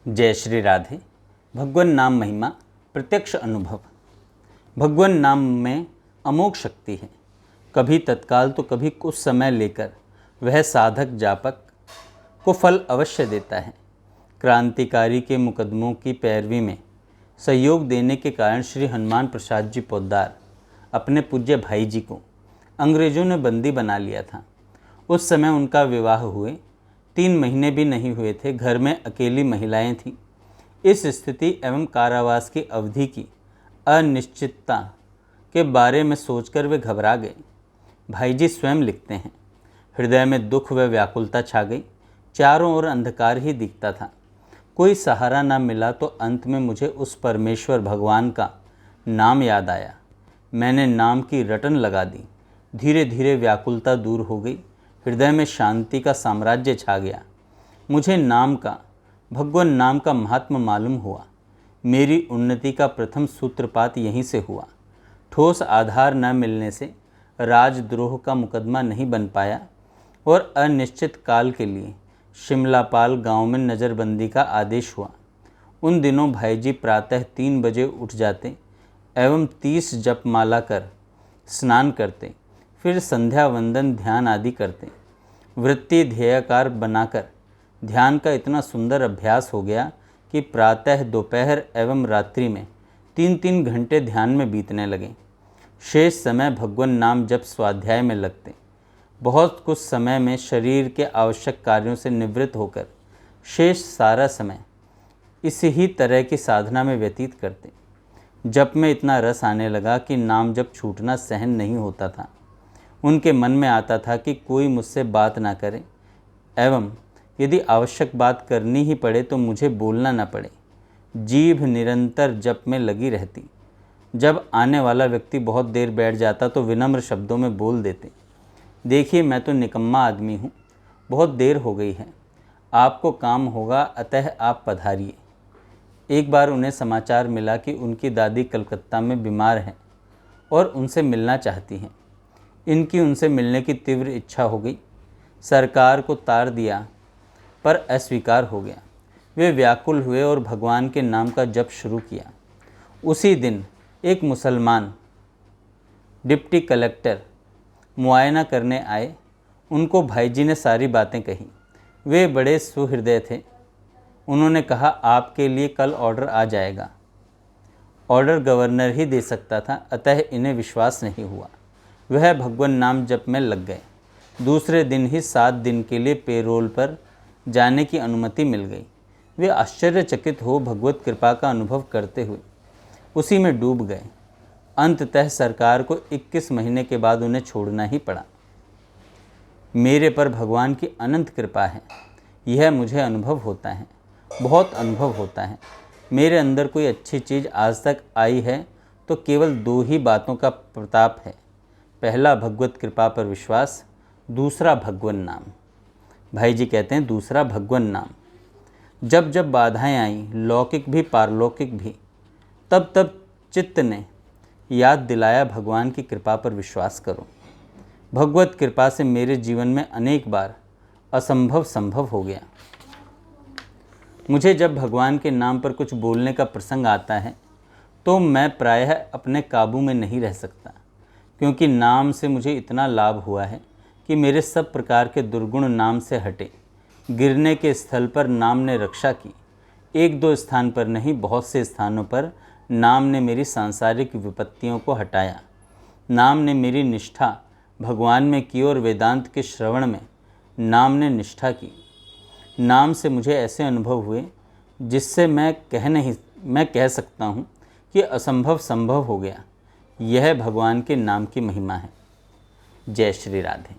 जय श्री राधे। भगवान नाम महिमा प्रत्यक्ष अनुभव। भगवान नाम में अमोघ शक्ति है। कभी तत्काल तो कभी कुछ समय लेकर वह साधक जापक को फल अवश्य देता है। क्रांतिकारी के मुकदमों की पैरवी में सहयोग देने के कारण श्री हनुमान प्रसाद जी पोद्दार अपने पूज्य भाई जी को अंग्रेजों ने बंदी बना लिया था। उस समय उनका विवाह हुए 3 महीने भी नहीं हुए थे। घर में अकेली महिलाएं थीं। इस स्थिति एवं कारावास की अवधि की अनिश्चितता के बारे में सोचकर वे घबरा गए। भाई जी स्वयं लिखते हैं, हृदय में दुख व व्याकुलता छा गई। चारों ओर अंधकार ही दिखता था। कोई सहारा न मिला तो अंत में मुझे उस परमेश्वर भगवान का नाम याद आया। मैंने नाम की रटन लगा दी। धीरे धीरे व्याकुलता दूर हो गई। हृदय में शांति का साम्राज्य छा गया। मुझे नाम का, भगवान नाम का महात्म मालूम हुआ। मेरी उन्नति का प्रथम सूत्रपात यहीं से हुआ। ठोस आधार न मिलने से राजद्रोह का मुकदमा नहीं बन पाया और अनिश्चित काल के लिए शिमलापाल गांव में नज़रबंदी का आदेश हुआ। उन दिनों भाई जी प्रातः 3 बजे उठ जाते एवं 30 जपमाला कर स्नान करते, फिर संध्या वंदन ध्यान आदि करते। वृत्ति ध्येयकार बनाकर ध्यान का इतना सुंदर अभ्यास हो गया कि प्रातः, दोपहर एवं रात्रि में 3-3 घंटे ध्यान में बीतने लगे। शेष समय भगवान नाम जप स्वाध्याय में लगते। बहुत कुछ समय में शरीर के आवश्यक कार्यों से निवृत्त होकर शेष सारा समय इसी ही तरह की साधना में व्यतीत करते। जप में इतना रस आने लगा कि नाम जप छूटना सहन नहीं होता था। उनके मन में आता था कि कोई मुझसे बात ना करे एवं यदि आवश्यक बात करनी ही पड़े तो मुझे बोलना न पड़े। जीभ निरंतर जप में लगी रहती। जब आने वाला व्यक्ति बहुत देर बैठ जाता तो विनम्र शब्दों में बोल देते, देखिए मैं तो निकम्मा आदमी हूँ, बहुत देर हो गई है, आपको काम होगा अतः आप पधारिए। एक बार उन्हें समाचार मिला कि उनकी दादी कलकत्ता में बीमार हैं और उनसे मिलना चाहती हैं। इनकी उनसे मिलने की तीव्र इच्छा हो गई। सरकार को तार दिया पर अस्वीकार हो गया। वे व्याकुल हुए और भगवान के नाम का जप शुरू किया। उसी दिन एक मुसलमान डिप्टी कलेक्टर मुआयना करने आए। उनको भाई जी ने सारी बातें कही। वे बड़े सुहृदय थे। उन्होंने कहा, आपके लिए कल ऑर्डर आ जाएगा। ऑर्डर गवर्नर ही दे सकता था, अतः इन्हें विश्वास नहीं हुआ। वह भगवान नाम जप में लग गए। दूसरे दिन ही 7 दिन के लिए पेरोल पर जाने की अनुमति मिल गई। वे आश्चर्यचकित हो भगवत कृपा का अनुभव करते हुए उसी में डूब गए। अंततः सरकार को 21 महीने के बाद उन्हें छोड़ना ही पड़ा। मेरे पर भगवान की अनंत कृपा है, यह मुझे अनुभव होता है, बहुत अनुभव होता है। मेरे अंदर कोई अच्छी चीज़ आज तक आई है तो केवल 2 ही बातों का प्रताप है। पहला भगवत कृपा पर विश्वास, दूसरा भगवान नाम। भाई जी कहते हैं, दूसरा भगवान नाम। जब जब बाधाएं आईं, लौकिक भी पारलौकिक भी, तब तब चित्त ने याद दिलाया, भगवान की कृपा पर विश्वास करो। भगवत कृपा से मेरे जीवन में अनेक बार असंभव संभव हो गया। मुझे जब भगवान के नाम पर कुछ बोलने का प्रसंग आता है तो मैं प्रायः अपने काबू में नहीं रह सकता, क्योंकि नाम से मुझे इतना लाभ हुआ है कि मेरे सब प्रकार के दुर्गुण नाम से हटे। गिरने के स्थल पर नाम ने रक्षा की। 1-2 स्थान पर नहीं, बहुत से स्थानों पर नाम ने मेरी सांसारिक विपत्तियों को हटाया। नाम ने मेरी निष्ठा भगवान में की और वेदांत के श्रवण में नाम ने निष्ठा की। नाम से मुझे ऐसे अनुभव हुए जिससे मैं कह सकता हूँ कि असंभव संभव हो गया। यह भगवान के नाम की महिमा है। जय श्री राधे।